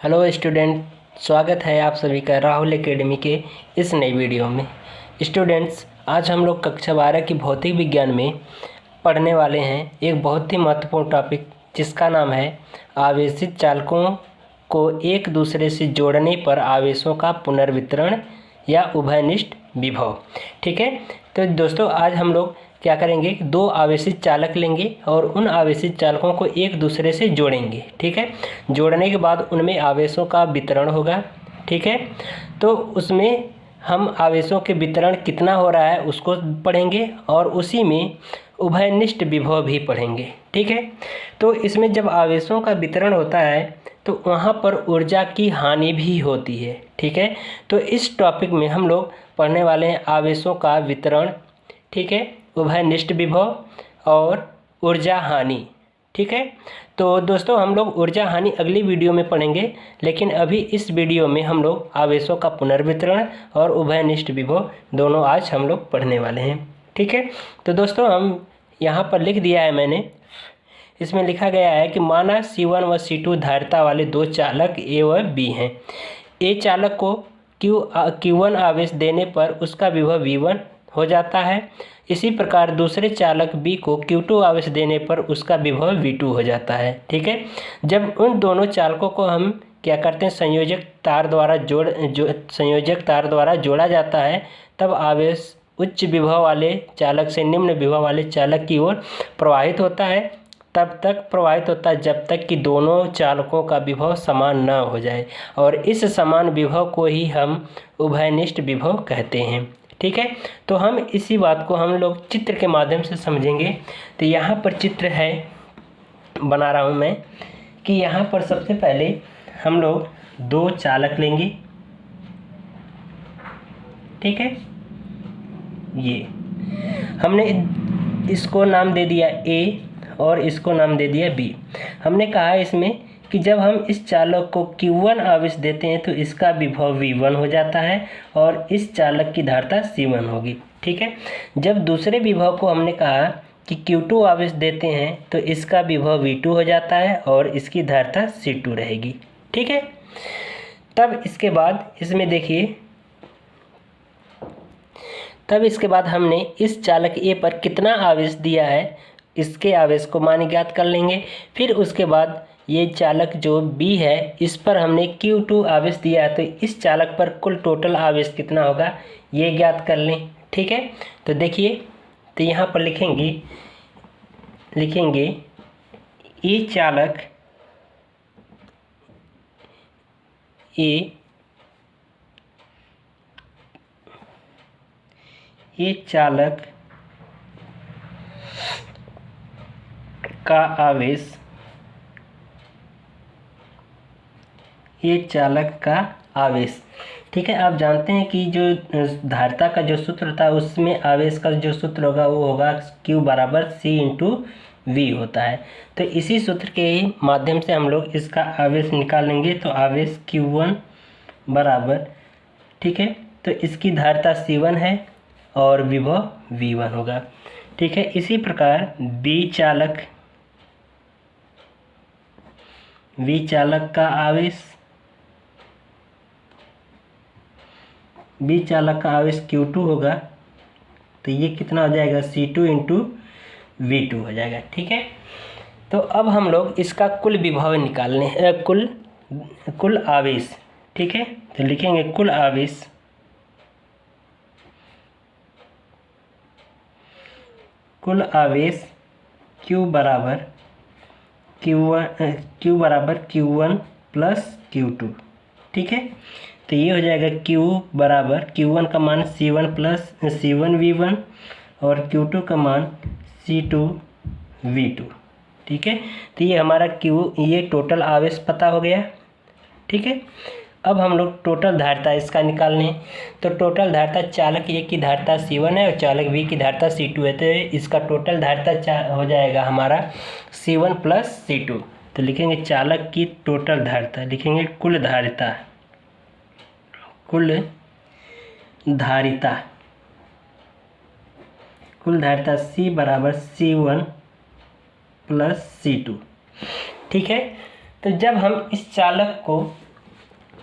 Hello student, स्वागत है आप सभी का राहुल एकेडमी के इस नई वीडियो में। स्टूडेंट्स, आज हम लोग कक्षा 12 की भौतिक विज्ञान में पढ़ने वाले हैं एक बहुत ही महत्वपूर्ण टॉपिक, जिसका नाम है आवेशित चालकों को एक दूसरे से जोड़ने पर आवेशों का पुनर्वितरण या उभयनिष्ठ विभव। ठीक है, तो दोस्तों आज हम लोग क्या करेंगे, दो आवेशित चालक लेंगे और उन आवेशित चालकों को एक दूसरे से जोड़ेंगे। ठीक है, जोड़ने के बाद उनमें आवेशों का वितरण होगा। ठीक है, तो उसमें हम आवेशों के वितरण कितना हो रहा है उसको पढ़ेंगे और उसी में उभयनिष्ठ विभव भी पढ़ेंगे। ठीक है, तो इसमें जब आवेशों का वितरण होता है तो वहाँ पर ऊर्जा की हानि भी होती है। ठीक है, तो इस टॉपिक में हम लोग पढ़ने वाले हैं आवेशों का वितरण, ठीक है, उभयनिष्ठ विभव और ऊर्जा हानि। ठीक है, तो दोस्तों हम लोग ऊर्जा हानि अगली वीडियो में पढ़ेंगे, लेकिन अभी इस वीडियो में हम लोग आवेशों का पुनर्वितरण और उभयनिष्ठ विभव दोनों आज हम लोग पढ़ने वाले हैं। ठीक है, तो दोस्तों हम यहाँ पर लिख दिया है मैंने, इसमें लिखा गया है कि माना C1 व C2 धारिता वाले दो चालक A व B हैं। A चालक को Q1 आवेश देने पर उसका विभव V1 हो जाता है। इसी प्रकार दूसरे चालक B को Q2 आवेश देने पर उसका विभव V2 हो जाता है। ठीक है, जब उन दोनों चालकों को हम क्या करते हैं, संयोजक तार द्वारा जोड़ा जाता है, तब आवेश उच्च विभव वाले चालक से निम्न विभव वाले चालक की ओर प्रवाहित होता है। तब तक प्रवाहित होता है जब तक कि दोनों चालकों का विभव समान न हो जाए, और इस समान विभव को ही हम उभयनिष्ठ विभव कहते हैं। ठीक है, तो हम इसी बात को हम लोग चित्र के माध्यम से समझेंगे। तो यहाँ पर चित्र है, बना रहा हूँ मैं, कि यहाँ पर सबसे पहले हम लोग दो चालक लेंगे। ठीक है, ये हमने इसको नाम दे दिया A और इसको नाम दे दिया B। हमने कहा इसमें कि जब हम इस चालक को Q1 आवेश देते हैं तो इसका विभव V1 हो जाता है और इस चालक की धारिता C1 होगी। ठीक है, जब दूसरे विभव को हमने कहा कि Q2 आवेश देते हैं तो इसका विभव V2 हो जाता है और इसकी धारिता C2 रहेगी। ठीक है, तब इसके बाद इसमें देखिए, तब इसके बाद हमने इस चालक A पर कितना आवेश दिया है, इसके आवेश को मान ज्ञात कर लेंगे। फिर उसके बाद ये चालक जो B है, इस पर हमने Q2 आवेश दिया है, तो इस चालक पर कुल टोटल आवेश कितना होगा ये ज्ञात कर लें। ठीक है, तो देखिए, तो यहाँ पर लिखेंगे ये चालक का आवेश, ये चालक का आवेश। ठीक है, आप जानते हैं कि जो धारिता का जो सूत्र था उसमें आवेश का जो सूत्र होगा वो होगा Q बराबर C इंटू V होता है। तो इसी सूत्र के माध्यम से हम लोग इसका आवेश निकालेंगे। तो आवेश Q1 बराबर, ठीक है, तो इसकी धारिता C1 है और विभव V1 होगा। ठीक है, इसी प्रकार B चालक का आवेश Q2 होगा, तो ये कितना हो जाएगा, C2 इंटू V2 हो जाएगा। ठीक है, तो अब हम लोग इसका कुल विभव निकालने कुल आवेश। ठीक है, तो लिखेंगे कुल आवेश Q बराबर Q1 प्लस Q2। ठीक है, तो ये हो जाएगा Q बराबर Q1 का मान C1 प्लस C1 V1 और Q2 का मान C2 V2। ठीक है, तो ये हमारा ये टोटल आवेश पता हो गया। ठीक है, अब हम लोग टोटल धारिता इसका निकालने। तो टोटल धारिता चालक A की धारिता C1 है और चालक B की धारिता C2 है, तो इसका टोटल धारिता हो जाएगा हमारा C1 प्लस C2। तो लिखेंगे चालक की टोटल धारिता, लिखेंगे कुल धारिता C बराबर C1 प्लस C2। ठीक है, तो जब हम इस चालक को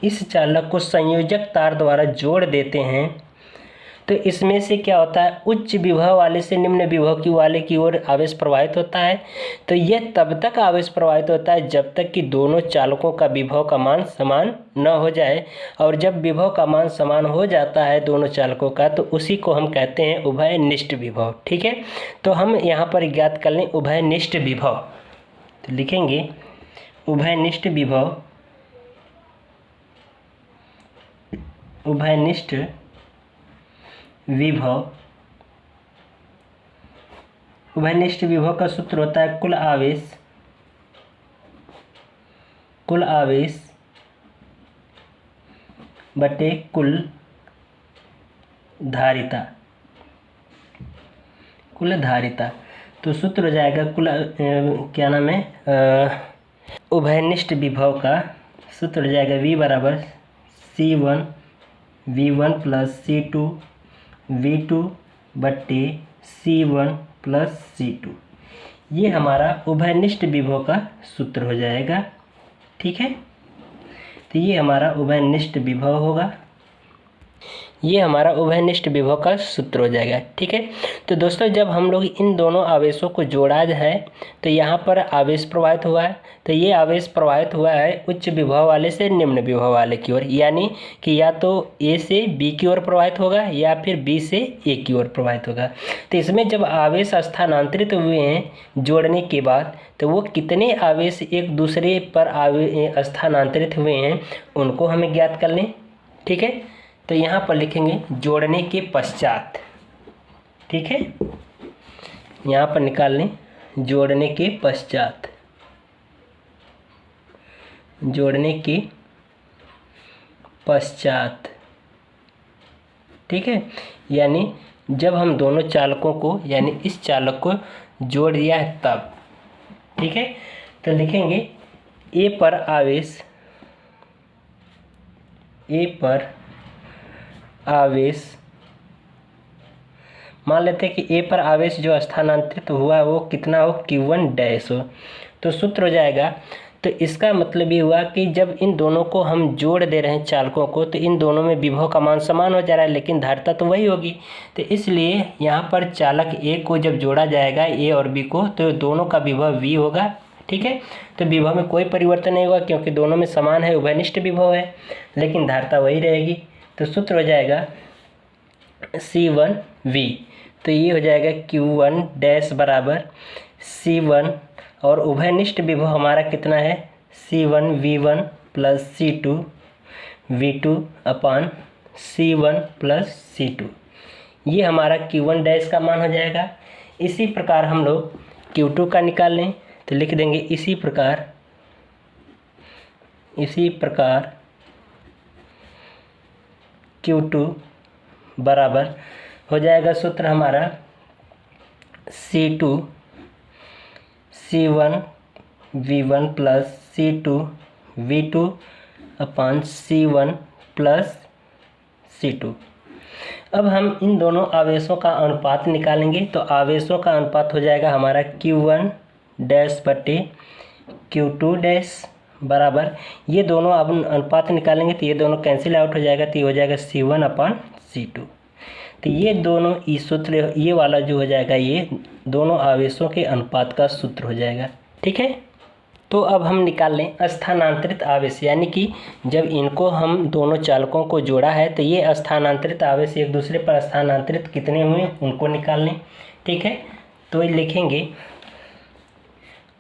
इस चालक को संयोजक तार द्वारा जोड़ देते हैं तो इसमें से क्या होता है, उच्च विभव वाले से निम्न विभव की वाले की ओर आवेश प्रवाहित होता है। तो यह तब तक आवेश प्रवाहित होता है जब तक कि दोनों चालकों का विभव का मान समान न हो जाए, और जब विभव का मान समान हो जाता है दोनों चालकों का तो उसी को हम कहते हैं उभयनिष्ठ विभव। ठीक है, तो हम यहाँ पर ज्ञात कर लें उभयनिष्ठ विभव। तो लिखेंगे उभयनिष्ठ विभव, उभयनिष्ठ विभव, उभयनिष्ठ विभव का सूत्र होता है कुल आवेश, कुल आवेश बटे कुल धारिता, कुल धारिता। तो सूत्र हो जाएगा कुल क्या नाम है, उभयनिष्ठ विभव का सूत्र हो जाएगा V बराबर C1 V1 plus C2 V2 बट्टे C1 प्लस C2। ये हमारा उभयनिष्ठ विभव का सूत्र हो जाएगा। ठीक है, तो ये हमारा उभयनिष्ठ विभव होगा, ये हमारा उभयनिष्ठ विभव का सूत्र हो जाएगा। ठीक है, तो दोस्तों जब हम लोग इन दोनों आवेशों को जोड़ा है तो यहाँ पर आवेश प्रवाहित हुआ है, तो ये आवेश प्रवाहित हुआ है उच्च विभव वाले से निम्न विभव वाले की ओर, यानी कि या तो A से B की ओर प्रवाहित होगा या फिर B से A की ओर प्रवाहित होगा। तो इसमें जब आवेश स्थानांतरित हुए हैं जोड़ने के बाद तो वो कितने आवेश एक दूसरे पर स्थानांतरित हुए हैं उनको हमें ज्ञात कर लें। ठीक है, तो यहाँ पर लिखेंगे जोड़ने के पश्चात। ठीक है, यहाँ पर निकाल लें जोड़ने के पश्चात, जोड़ने के पश्चात। ठीक है, यानी जब हम दोनों चालकों को यानी इस चालक को जोड़ दिया है तब। ठीक है, तो लिखेंगे A पर आवेश, A पर आवेश, मान लेते हैं कि A पर आवेश जो स्थानांतरित हुआ वो कितना हो, Q1 डैश हो। तो सूत्र हो जाएगा, तो इसका मतलब ये हुआ कि जब इन दोनों को हम जोड़ दे रहे हैं चालकों को तो इन दोनों में विभव का मान समान हो जा रहा है, लेकिन धारिता तो वही होगी। तो इसलिए यहाँ पर चालक A को जब जोड़ा जाएगा A और B को तो दोनों का विभव V होगा। ठीक है, तो विभव में कोई परिवर्तन नहीं होगा क्योंकि दोनों में समान है, उभयनिष्ठ विभव है, लेकिन धारिता वही रहेगी। तो सूत्र हो जाएगा C1V, तो ये हो जाएगा Q1 डैश बराबर C1 और उभयनिष्ठ विभव हमारा कितना है C1 V1 plus C2 V2 अपान C1 प्लस C2। ये हमारा Q1 डैश का मान हो जाएगा। इसी प्रकार हम लोग Q2 का निकाल लें तो लिख देंगे इसी प्रकार Q2 बराबर हो जाएगा सूत्र हमारा C2 C1 V1 plus C2 V2 अपान C1 प्लस C2। अब हम इन दोनों आवेशों का अनुपात निकालेंगे, तो आवेशों का अनुपात हो जाएगा हमारा Q1 डैश बटे Q2 डैश बराबर, ये दोनों अब अनुपात निकालेंगे तो ये दोनों कैंसिल आउट हो जाएगा, तो ये हो जाएगा C1 अपान C2। तो ये दोनों इस सूत्र ये वाला जो हो जाएगा ये दोनों आवेशों के अनुपात का सूत्र हो जाएगा। ठीक है, तो अब हम निकाल लें स्थानांतरित आवेश, यानी कि जब इनको हम दोनों चालकों को जोड़ा है तो ये स्थानांतरित आवेश एक दूसरे पर स्थानांतरित कितने हुए उनको निकाल लें। ठीक है, तो लिखेंगे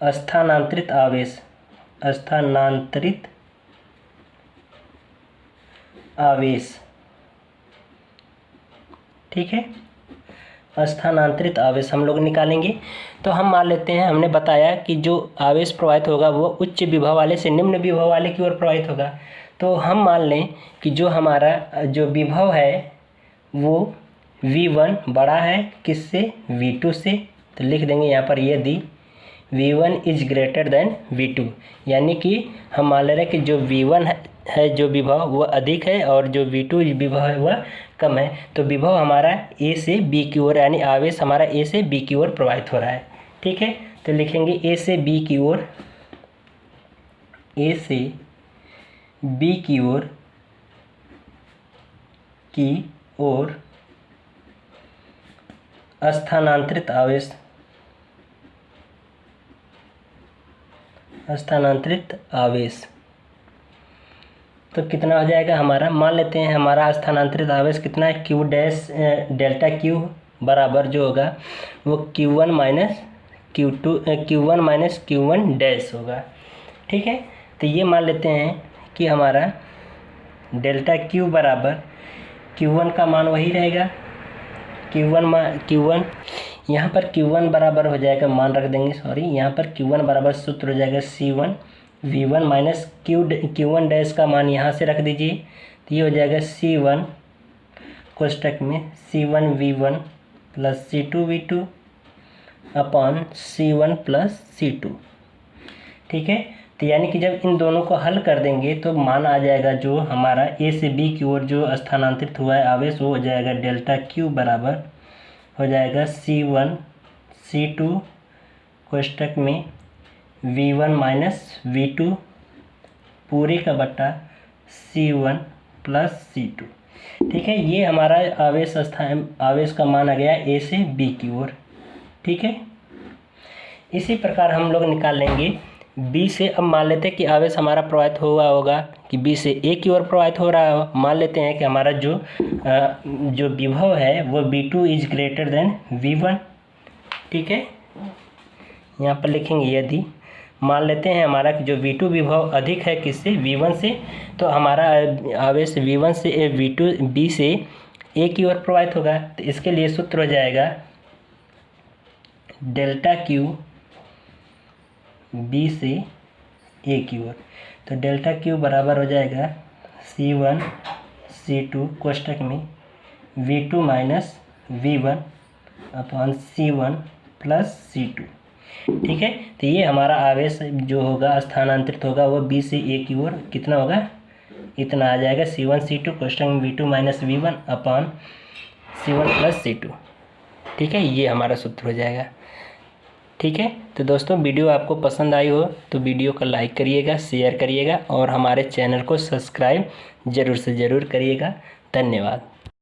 स्थानांतरित आवेश, स्थानांतरित आवेश। ठीक है, स्थानांतरित आवेश हम लोग निकालेंगे। तो हम मान लेते हैं, हमने बताया कि जो आवेश प्रवाहित होगा वो उच्च विभव वाले से निम्न विभव वाले की ओर प्रवाहित होगा। तो हम मान लें कि जो हमारा जो विभव है वो V1 बड़ा है किससे, V2 से। तो लिख देंगे यहाँ पर यदि V1 is greater than V2, यानी कि हम मान ले रहे हैं कि जो V1 है जो विभव वह अधिक है और जो V2 विभव है वह कम है। तो विभव हमारा A से B की ओर, यानी आवेश हमारा A से B की ओर प्रवाहित हो रहा है। ठीक है, तो लिखेंगे A से B की ओर, A से बी की ओर स्थानांतरित आवेश तो कितना हो जाएगा हमारा, मान लेते हैं हमारा स्थानांतरित आवेश कितना है, क्यू डैश डेल्टा क्यू बराबर जो होगा वो Q1 माइनस Q1 डैश होगा। ठीक है, तो ये मान लेते हैं कि हमारा डेल्टा क्यू बराबर Q1 का मान वही रहेगा, Q1 यहाँ पर Q1 बराबर हो जाएगा, मान रख देंगे सॉरी, यहाँ पर Q1 बराबर सूत्र हो जाएगा C1 V1 minus Q1 dash का मान यहाँ से रख दीजिए, तो ये हो जाएगा C1 कोष्टक में C1 V1 plus C2 V2 upon C1 plus C2। ठीक है, तो यानी कि जब इन दोनों को हल कर देंगे तो मान आ जाएगा जो हमारा A से B की ओर जो स्थानांतरित हुआ है आवेश वो हो जाएगा डेल्टा Q बराबर हो जाएगा C1 C2 कोष्टक में V1 माइनस V2 पूरे का बटा C1 प्लस C2। ठीक है, ये हमारा आवेश का मान आ गया A से B की ओर। ठीक है, इसी प्रकार हम लोग निकाल लेंगे B से। अब मान लेते हैं कि आवेश हमारा प्रवाहित हुआ होगा कि B से A की ओर प्रवाहित हो रहा हो। मान लेते हैं कि हमारा जो विभव है वो V2 is greater than V1। ठीक है, यहाँ पर लिखेंगे यदि मान लेते हैं हमारा कि जो V2 विभव अधिक है किससे, V1 से, तो हमारा आवेश V1 से B से A की ओर प्रवाहित होगा। तो इसके लिए सूत्र हो जाएगा डेल्टा Q B से A की ओर, तो डेल्टा Q बराबर हो जाएगा C1 C2 कोष्टक में V2 minus V1 upon C1 plus C2। ठीक है, तो ये हमारा आवेश जो होगा स्थानांतरित होगा वो B से A की ओर कितना होगा, इतना आ जाएगा C1 C2 कोष्टक में V2 minus V1 upon C1 plus C2। ठीक है, ये हमारा सूत्र हो जाएगा। ठीक है, तो दोस्तों वीडियो आपको पसंद आई हो तो वीडियो को लाइक करिएगा, शेयर करिएगा और हमारे चैनल को सब्सक्राइब ज़रूर से ज़रूर करिएगा। धन्यवाद।